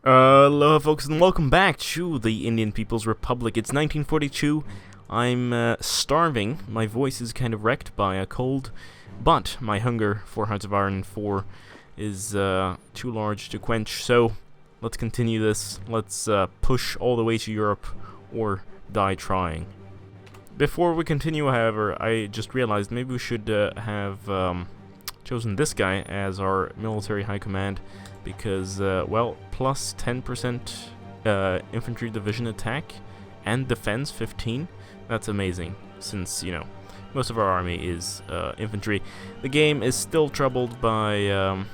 Hello folks and welcome back to the Indian People's Republic. It's 1942. I'm starving. My voice is kind of wrecked by a cold, but my hunger, 4 hearts of iron 4, is too large to quench. So let's continue this. Let's push all the way to Europe or die trying. Before we continue, however, I just realized maybe we should have chosen this guy as our military high command. Because, well, plus 10% infantry division attack and defense 15. That's amazing, since, you know, most of our army is infantry. The game is still troubled by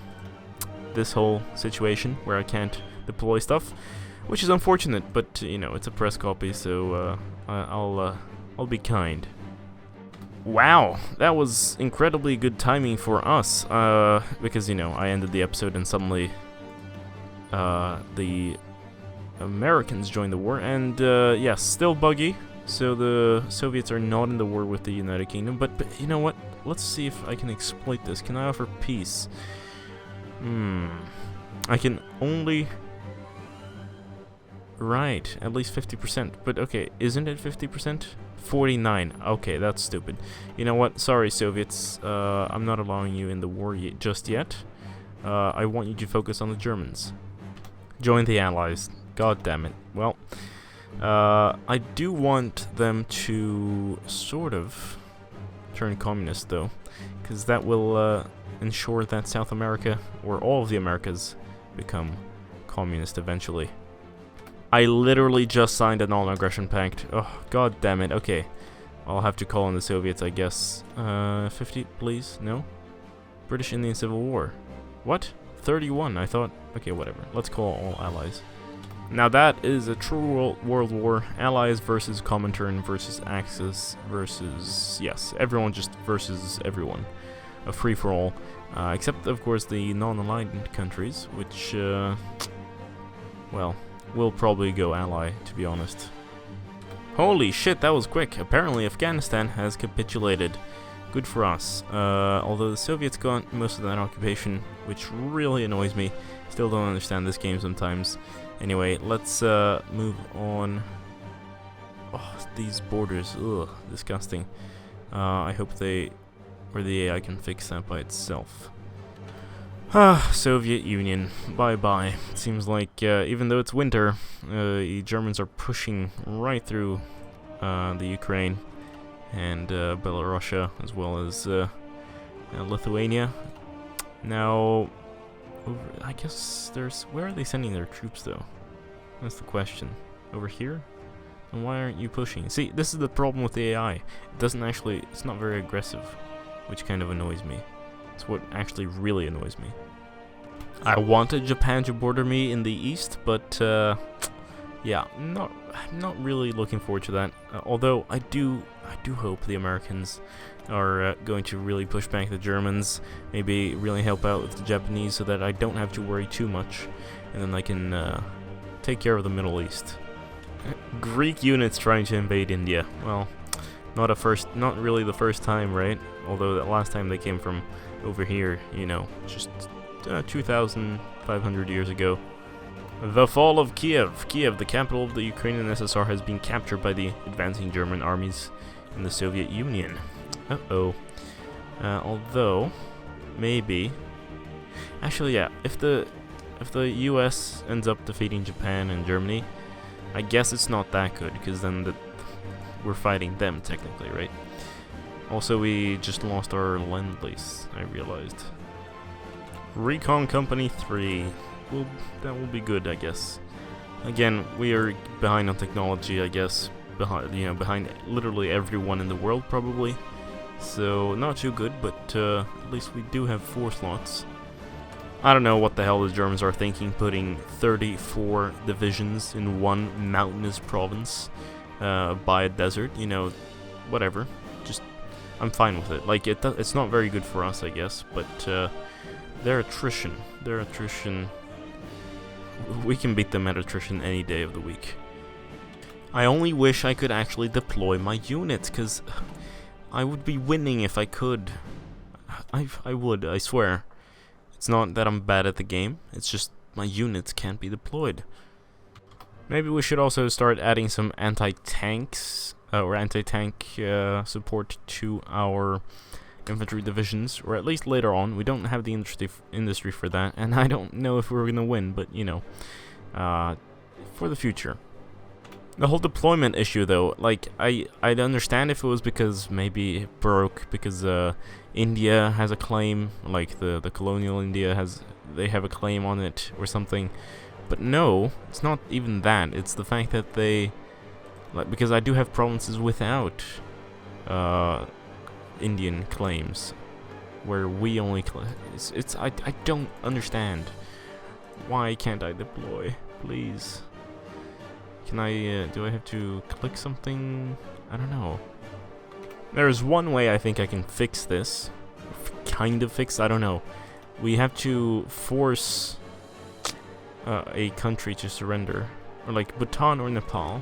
this whole situation where I can't deploy stuff, which is unfortunate, but, you know, it's a press copy, so I'll be kind. Wow, that was incredibly good timing for us, because, you know, I ended the episode and suddenly, the Americans joined the war, and, yes, still buggy, so the Soviets are not in the war with the United Kingdom, but you know what, let's see if I can exploit this. Can I offer peace? I can only... Right, at least 50%, but okay, isn't it 50%? 49. Okay, that's stupid. You know what? Sorry, Soviets. I'm not allowing you in the war just yet. I want you to focus on the Germans. Join the Allies. God damn it. Well, I do want them to sort of turn communist, though, because that will ensure that South America, or all of the Americas, become communist eventually. I literally just signed a non-aggression pact. Oh, god damn it. Okay. I'll have to call on the Soviets, I guess. 50, please? No? British Indian Civil War. What? 31, I thought. Okay, whatever. Let's call all allies. Now that is a true world war. Allies versus Comintern versus Axis versus... Yes, everyone just versus everyone. A free-for-all. Except, of course, the non-aligned countries, which, well... we'll probably go ally, to be honest. Holy shit, that was quick. Apparently Afghanistan has capitulated. Good for us. Although the Soviets got most of that occupation, which really annoys me. Still don't understand this game sometimes. Anyway, let's move on. Oh, these borders. Ugh, disgusting. I hope the AI can fix that by itself. Soviet Union, bye-bye. Seems like, even though it's winter, the Germans are pushing right through the Ukraine and Belarusia, as well as Lithuania. Now, I guess where are they sending their troops, though? That's the question. Over here? And why aren't you pushing? See, this is the problem with the AI. It doesn't actually, it's not very aggressive, which kind of annoys me. It's what actually really annoys me. I wanted Japan to border me in the east, but yeah, I'm not really looking forward to that. Although I do hope the Americans are going to really push back the Germans, maybe really help out with the Japanese, so that I don't have to worry too much, and then I can take care of the Middle East. Greek units trying to invade India. Well, not really the first time, right? Although that last time they came from over here, you know, just 2,500 years ago. The fall of Kiev. Kiev, the capital of the Ukrainian SSR, has been captured by the advancing German armies in the Soviet Union. Uh-oh. Although, maybe... Actually, yeah, if the US ends up defeating Japan and Germany, I guess it's not that good, because then we're fighting them, technically, right? Also, we just lost our Lend-Lease, I realized. Recon Company 3. Well, that will be good, I guess. Again, we are behind on technology, I guess. Behind literally everyone in the world, probably. So, not too good, but at least we do have 4 slots. I don't know what the hell the Germans are thinking, putting 34 divisions in one mountainous province by a desert. You know, whatever. Just, I'm fine with it. Like, it's not very good for us, I guess, but their attrition, we can beat them at attrition any day of the week. I only wish I could actually deploy my units, because I would be winning if I could. I would, I swear. It's not that I'm bad at the game, it's just my units can't be deployed. Maybe we should also start adding some anti-tanks or anti-tank support to our infantry divisions, or at least later on. We don't have the industry for that, and I don't know if we're gonna win, but you know, for the future. The whole deployment issue, though, like I'd understand if it was because maybe it broke because India has a claim, like the colonial India they have a claim on it or something. But no, it's not even that. It's the fact that they, like, because I do have provinces without Indian claims, where we only I don't understand. Why can't I deploy? Please. Can I, do I have to click something? I don't know. There's one way I think I can fix this. Kind of fix, I don't know. We have to force a country to surrender. Or like Bhutan or Nepal.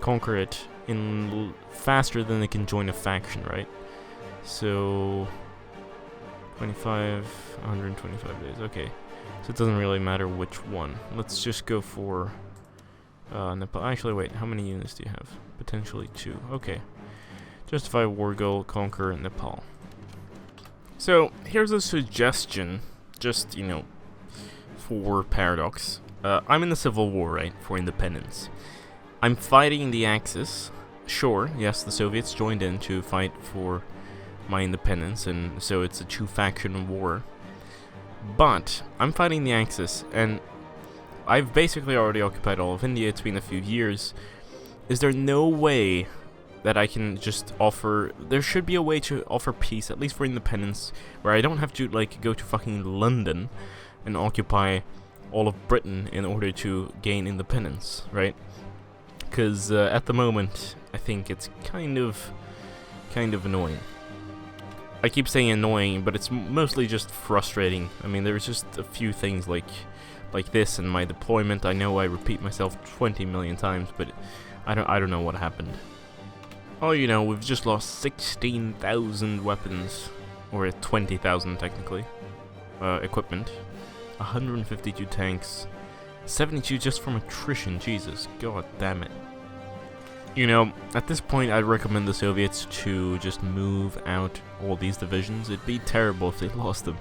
Conquer it in faster than they can join a faction, right? So 125 days, okay. So it doesn't really matter which one. Let's just go for Nepal. Actually, wait, how many units do you have? Potentially 2. Okay. Justify war goal, conquer Nepal. So, here's a suggestion, just, you know, for Paradox. I'm in the Civil War, right, for independence. I'm fighting the Axis. Sure, yes, the Soviets joined in to fight for my independence, and so it's a two-faction war. But, I'm fighting the Axis, and I've basically already occupied all of India. It's been a few years. Is there no way that I can just offer... There should be a way to offer peace, at least for independence, where I don't have to, like, go to fucking London and occupy all of Britain in order to gain independence, right? Because at the moment, I think it's kind of annoying. I keep saying annoying, but it's mostly just frustrating. I mean, there's just a few things like this in my deployment. I know I repeat myself 20 million times, but I don't know what happened. Oh, you know, we've just lost 16,000 weapons, or 20,000 technically, equipment, 152 tanks, 72 just from attrition. Jesus, god damn it. You know, at this point I'd recommend the Soviets to just move out all these divisions. It'd be terrible if they lost them.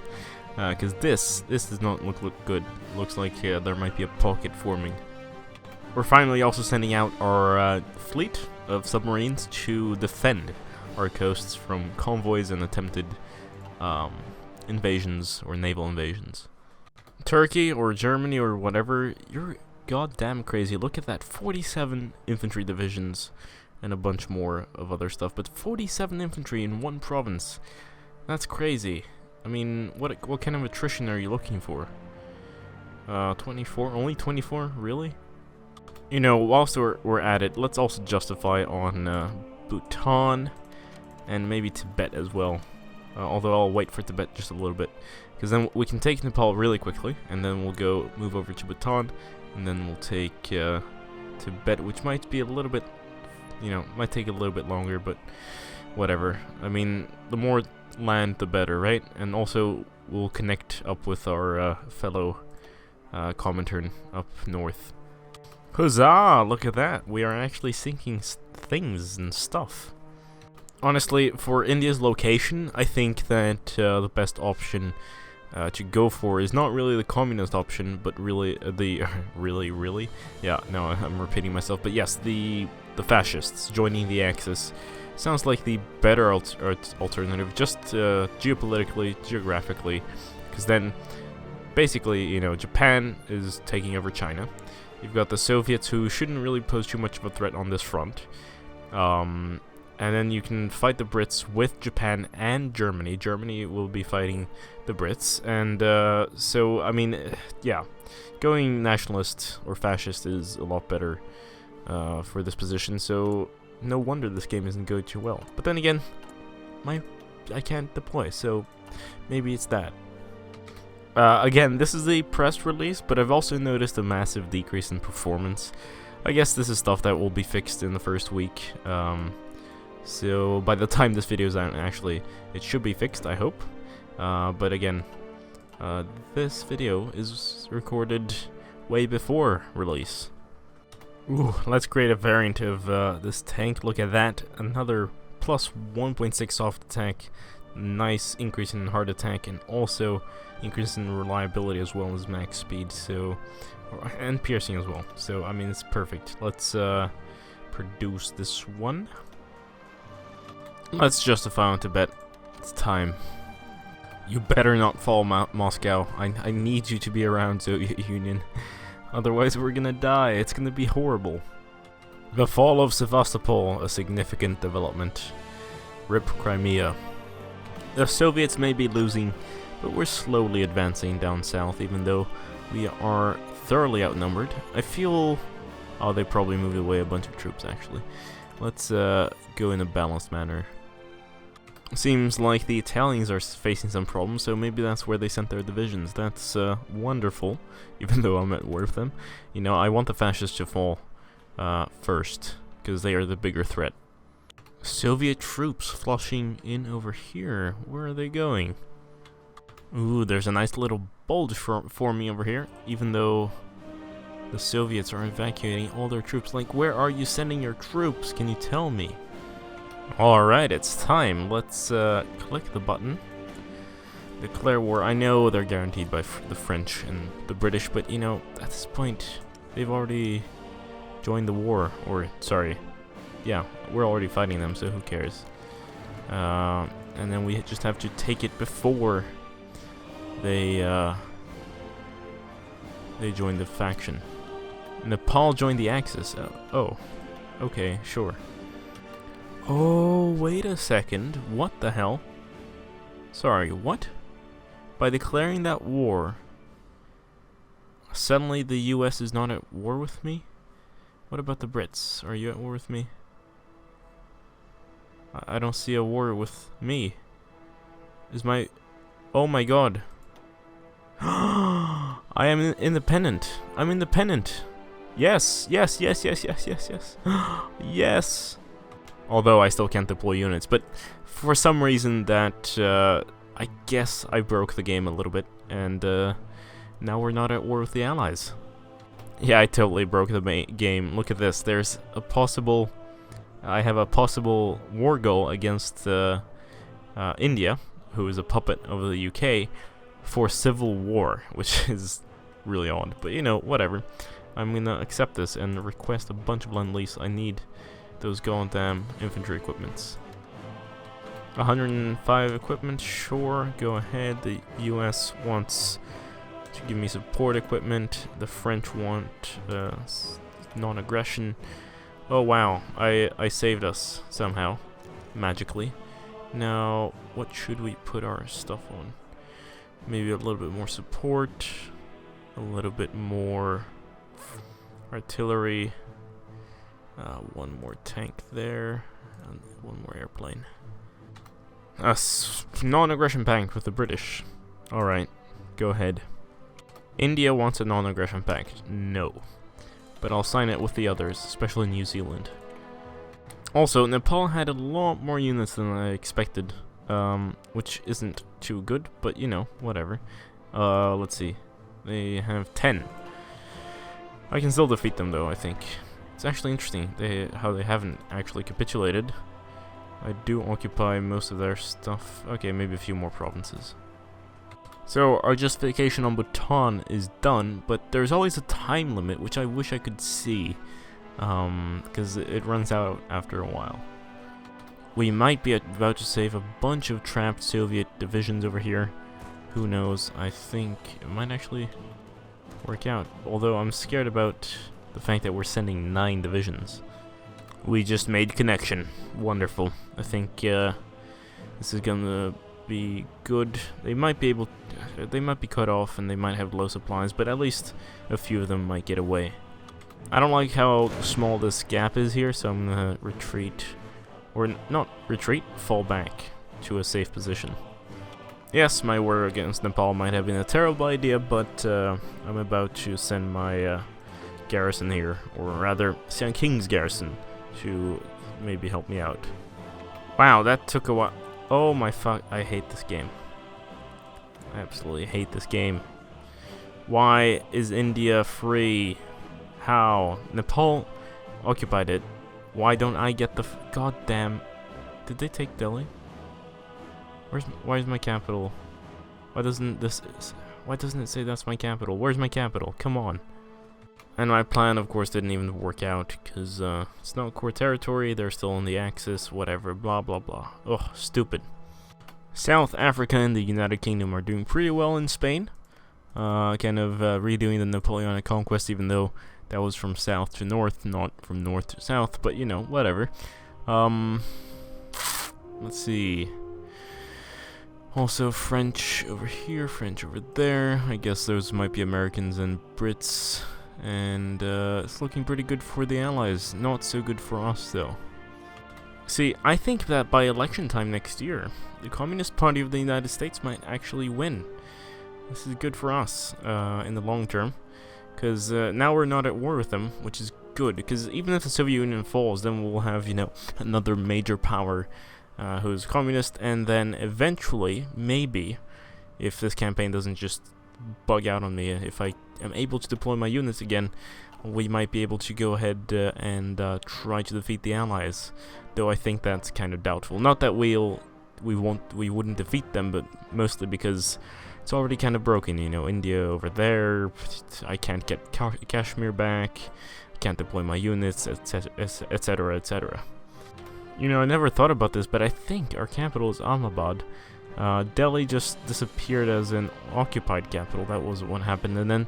Because this does not look good. Looks like there might be a pocket forming. We're finally also sending out our fleet of submarines to defend our coasts from convoys and attempted invasions or naval invasions. Turkey or Germany or whatever, you're goddamn crazy. Look at that, 47 infantry divisions and a bunch more of other stuff, but 47 infantry in one province. That's crazy. I mean, what kind of attrition are you looking for? 24? Only 24? Really? You know, whilst we're at it, let's also justify on Bhutan and maybe Tibet as well. Although I'll wait for Tibet just a little bit, because then we can take Nepal really quickly, and then we'll move over to Bhutan, and then we'll take Tibet, which might be a little bit, you know, might take a little bit longer, but whatever. I mean, the more land, the better, right? And also, we'll connect up with our fellow Comintern up north. Huzzah! Look at that. We are actually sinking things and stuff. Honestly, for India's location, I think that the best option to go for is not really the communist option, but really the really yeah, no, I'm repeating myself, but yes, the fascists joining the Axis sounds like the better alternative, just geopolitically, geographically, because then basically, you know, Japan is taking over China. You've got the Soviets, who shouldn't really pose too much of a threat on this front. And then you can fight the Brits with Japan and Germany. Germany will be fighting the Brits. And so, I mean, yeah, going nationalist or fascist is a lot better for this position. So no wonder this game isn't going too well. But then again, I can't deploy, so maybe it's that. Again, this is a press release, but I've also noticed a massive decrease in performance. I guess this is stuff that will be fixed in the first week. So by the time this video is out, actually, it should be fixed, I hope. But again, This video is recorded way before release. Ooh, let's create a variant of this tank. Look at that, another plus 1.6 soft attack, nice increase in hard attack, and also increase in reliability as well as max speed. So, and piercing as well. So I mean, it's perfect. Let's produce this one. Let's justify on Tibet. It's time. You better not fall, Moscow. I need you to be around, Soviet Union. Otherwise we're gonna die. It's gonna be horrible. The fall of Sevastopol, a significant development. RIP Crimea. The Soviets may be losing, but we're slowly advancing down south, even though we are thoroughly outnumbered. I feel... Oh, they probably moved away a bunch of troops, actually. Let's go in a balanced manner. Seems like the Italians are facing some problems, so maybe that's where they sent their divisions. That's wonderful, even though I'm at war with them. You know, I want the fascists to fall first, because they are the bigger threat. Soviet troops flushing in over here. Where are they going? Ooh, there's a nice little bulge for me over here, even though the Soviets are evacuating all their troops. Like, where are you sending your troops? Can you tell me? Alright, it's time. Let's click the button. Declare war. I know they're guaranteed by the French and the British, but you know, at this point, they've already joined the war. Or, sorry, yeah, we're already fighting them, so who cares? And then we just have to take it before they join the faction. Nepal joined the Axis. Oh, okay, sure. Oh, wait a second. What the hell? Sorry, what? By declaring that war, suddenly the US is not at war with me? What about the Brits? Are you at war with me? I don't see a war with me. Is my... Oh my god. I am independent. I'm independent. Yes, yes, yes, yes, yes, yes, yes. Yes. Although I still can't deploy units, but for some reason that, I guess I broke the game a little bit, and now we're not at war with the Allies. Yeah, I totally broke the game. Look at this. There's a possible... I have a possible war goal against India, who is a puppet of the UK, for civil war, which is really odd. But, you know, whatever. I'm gonna accept this and request a bunch of Lend-Lease. I need those goddamn infantry equipments. 105 equipment, sure, go ahead. The US wants to give me support equipment. The French want non-aggression. Oh wow, I saved us somehow, magically. Now, what should we put our stuff on? Maybe a little bit more support, a little bit more artillery. One more tank there, and one more airplane. Non-aggression pact with the British. Alright, go ahead. India wants a non-aggression pact. No. But I'll sign it with the others, especially New Zealand. Also, Nepal had a lot more units than I expected, which isn't too good, but you know, whatever. Let's see. They have 10. I can still defeat them though, I think. It's actually interesting how they haven't actually capitulated. I do occupy most of their stuff. Okay, maybe a few more provinces. So our justification on Bhutan is done, but there's always a time limit, which I wish I could see, because it runs out after a while. We might be about to save a bunch of trapped Soviet divisions over here. Who knows? I think it might actually work out. Although I'm scared about the fact that we're sending 9 divisions. We just made connection. Wonderful. I think this is gonna be good. They might be cut off and they might have low supplies, but at least a few of them might get away. I don't like how small this gap is here, so I'm gonna retreat. Or not retreat, fall back to a safe position. Yes, my war against Nepal might have been a terrible idea, but I'm about to send my garrison here, or rather, Sian King's garrison, to maybe help me out. Wow, that took a while. Oh my fuck, I hate this game. I absolutely hate this game. Why is India free? How? Nepal occupied it. Why don't I get the goddamn... Did they take Delhi? Why is my capital? Why doesn't it say that's my capital? Where's my capital? Come on. And my plan, of course, didn't even work out, because it's not core territory, they're still on the Axis, whatever, blah blah blah. Ugh, stupid. South Africa and the United Kingdom are doing pretty well in Spain. Kind of redoing the Napoleonic conquest, even though that was from south to north, not from north to south, but you know, whatever. Let's see. Also, French over here, French over there. I guess those might be Americans and Brits. And it's looking pretty good for the Allies. Not so good for us, though. See, I think that by election time next year, the Communist Party of the United States might actually win. This is good for us in the long term. Because now we're not at war with them, which is good. Because even if the Soviet Union falls, then we'll have, you know, another major power who's communist. And then eventually, maybe, if this campaign doesn't just bug out on me, if I am able to deploy my units again, we might be able to go ahead and try to defeat the Allies. Though I think that's kind of doubtful. Not that we wouldn't defeat them, but mostly because it's already kind of broken. You know, India over there. I can't get Kashmir back. I can't deploy my units, etc., etc., etc. You know, I never thought about this, but I think our capital is Ahmedabad. Delhi just disappeared as an occupied capital. That was what happened, and then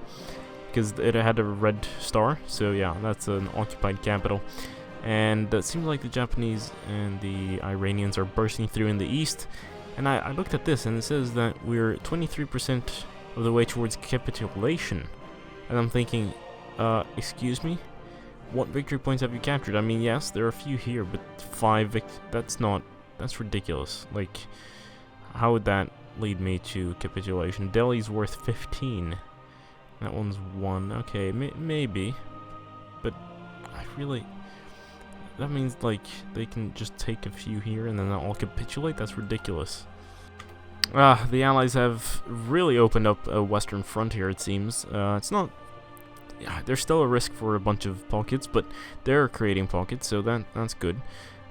because it had a red star, so yeah, that's an occupied capital. And it seems like the Japanese and the Iranians are bursting through in the east. And I looked at this, and it says that we're 23% of the way towards capitulation. And I'm thinking, excuse me? What victory points have you captured? I mean, yes, there are a few here, but 5 that's ridiculous. Like, how would that lead me to capitulation? Delhi's worth 15. That one's 1. Okay, maybe. But I really... That means, like, they can just take a few here and then all capitulate? That's ridiculous. The Allies have really opened up a western front here, it seems. It's not... Yeah, there's still a risk for a bunch of pockets, but they're creating pockets, so that's good.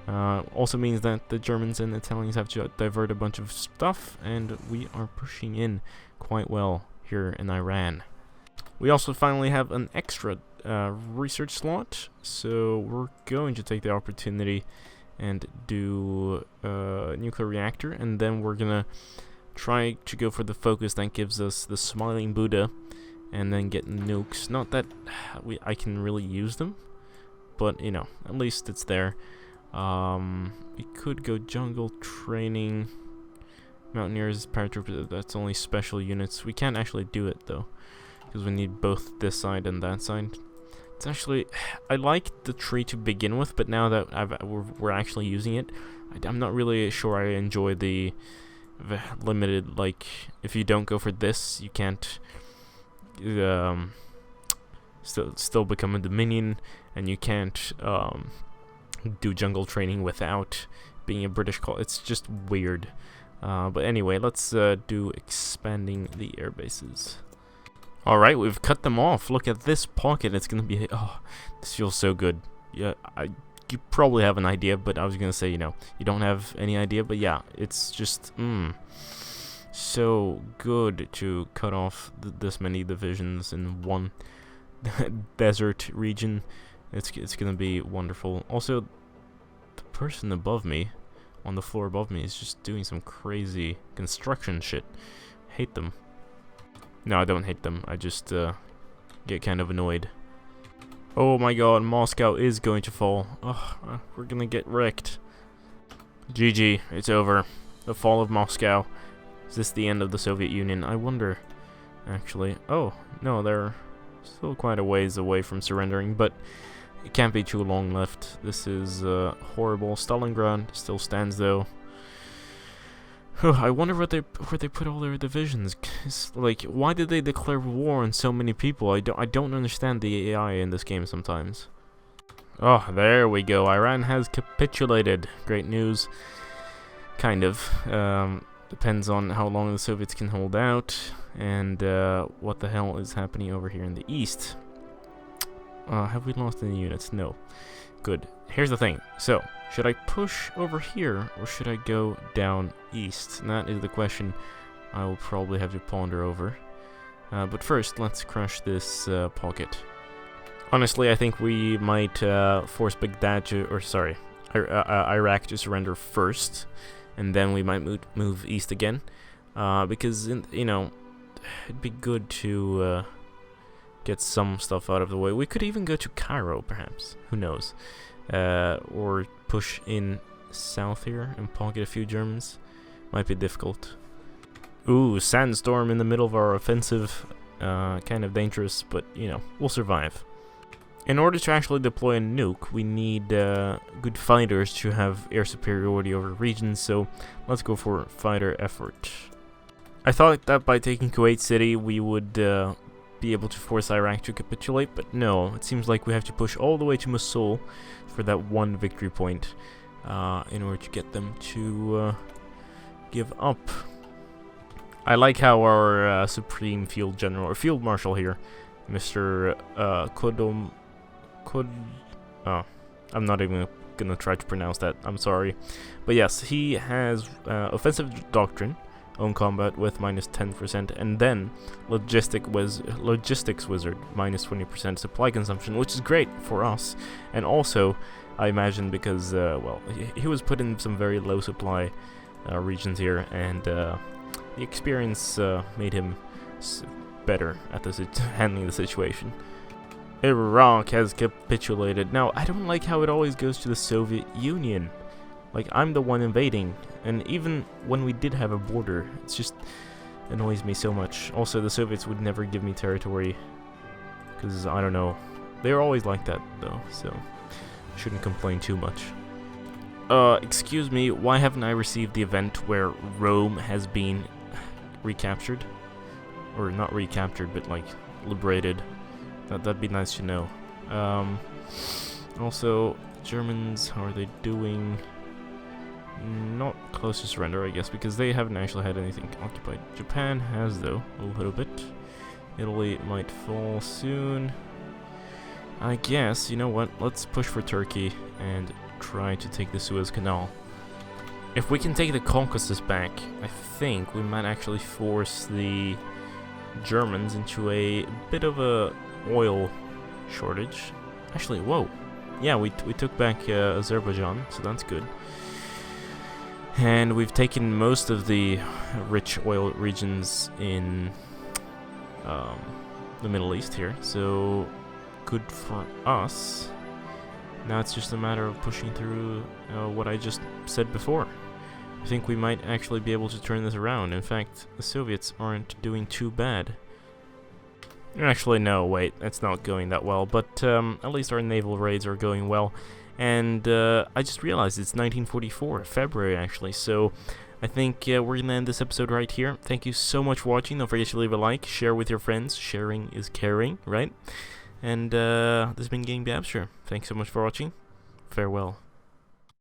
Also means that the Germans and Italians have to divert a bunch of stuff, and we are pushing in quite well here in Iran. We also finally have an extra research slot, so we're going to take the opportunity and do a nuclear reactor, and then we're gonna try to go for the focus that gives us the Smiling Buddha, and then get nukes. Not that I can really use them, but you know, at least it's there. We could go jungle training, mountaineers, paratroopers. That's only special units. We can't actually do it though, because we need both this side and that side. It's actually, I like the tree to begin with, but now that we're actually using it, I'm not really sure I enjoy the limited, like, if you don't go for this, you can't still become a Dominion, and you can't do jungle training without being a British call. It's just weird. But anyway, let's do expanding the air bases. Alright, we've cut them off. Look at this pocket. It's gonna be... Oh, this feels so good. Yeah, you probably have an idea, but I was gonna say, you know, you don't have any idea, but yeah, it's just, so good to cut off this many divisions in one desert region. It's gonna be wonderful. Also, the person above me, on the floor above me, is just doing some crazy construction shit. Hate them. No, I don't hate them. I just get kind of annoyed. Oh my god, Moscow is going to fall. Oh, we're gonna get wrecked. GG, it's over. The fall of Moscow. Is this the end of the Soviet Union? I wonder, actually. Oh, no, they're still quite a ways away from surrendering, but it can't be too long left. This is horrible. Stalingrad still stands, though. I wonder where they put all their divisions. Like, why did they declare war on so many people? I don't understand the AI in this game sometimes. Oh, there we go. Iran has capitulated. Great news. Kind of. Depends on how long the Soviets can hold out, and what the hell is happening over here in the east. Have we lost any units? No. Good. Here's the thing. So, should I push over here, or should I go down east? And that is the question I will probably have to ponder over. But first, let's crush this pocket. Honestly, I think we might force Baghdad to, or sorry, Iraq to surrender first, and then we might move east again, because you know, it'd be good to get some stuff out of the way. We could even go to Cairo, perhaps. Who knows? Or push in south here and pocket a few Germans. Might be difficult. Ooh, sandstorm in the middle of our offensive. Kind of dangerous, but you know, we'll survive. In order to actually deploy a nuke, we need good fighters to have air superiority over regions, so let's go for fighter effort. I thought that by taking Kuwait City we would be able to force Iraq to capitulate, but no, it seems like we have to push all the way to Mosul for that one victory point in order to get them to give up. I like how our Supreme Field General, or Field Marshal here, Mr. I'm not even gonna try to pronounce that, I'm sorry. But yes, he has offensive doctrine, own combat with minus 10%, and then logistics wizard, minus 20% supply consumption, which is great for us. And also, I imagine because, well, he was put in some very low supply regions here, and the experience made him better at handling the situation. Iraq has capitulated. Now, I don't like how it always goes to the Soviet Union. Like, I'm the one invading, and even when we did have a border, it's just annoys me so much. Also, the Soviets would never give me territory, because, I don't know, they're always like that, though, so I shouldn't complain too much. Excuse me, why haven't I received the event where Rome has been recaptured? Or not recaptured, but, like, liberated. That'd be nice to know. Also, Germans, how are they doing? Not close to surrender, I guess, because they haven't actually had anything occupied. Japan has, though, a little bit. Italy might fall soon. I guess, you know what, let's push for Turkey and try to take the Suez Canal. If we can take the Caucasus back, I think we might actually force the Germans into a bit of a oil shortage. Actually, whoa. Yeah, we took back Azerbaijan, so that's good. And we've taken most of the rich oil regions in the Middle East here, so good for us. Now it's just a matter of pushing through what I just said before. I think we might actually be able to turn this around. In fact, the Soviets aren't doing too bad. Actually, no, wait, it's not going that well, but at least our naval raids are going well. And I just realized it's 1944, February actually, so I think we're going to end this episode right here. Thank you so much for watching. Don't forget to leave a like, share with your friends. Sharing is caring, right? And this has been GameGabster. Thanks so much for watching. Farewell.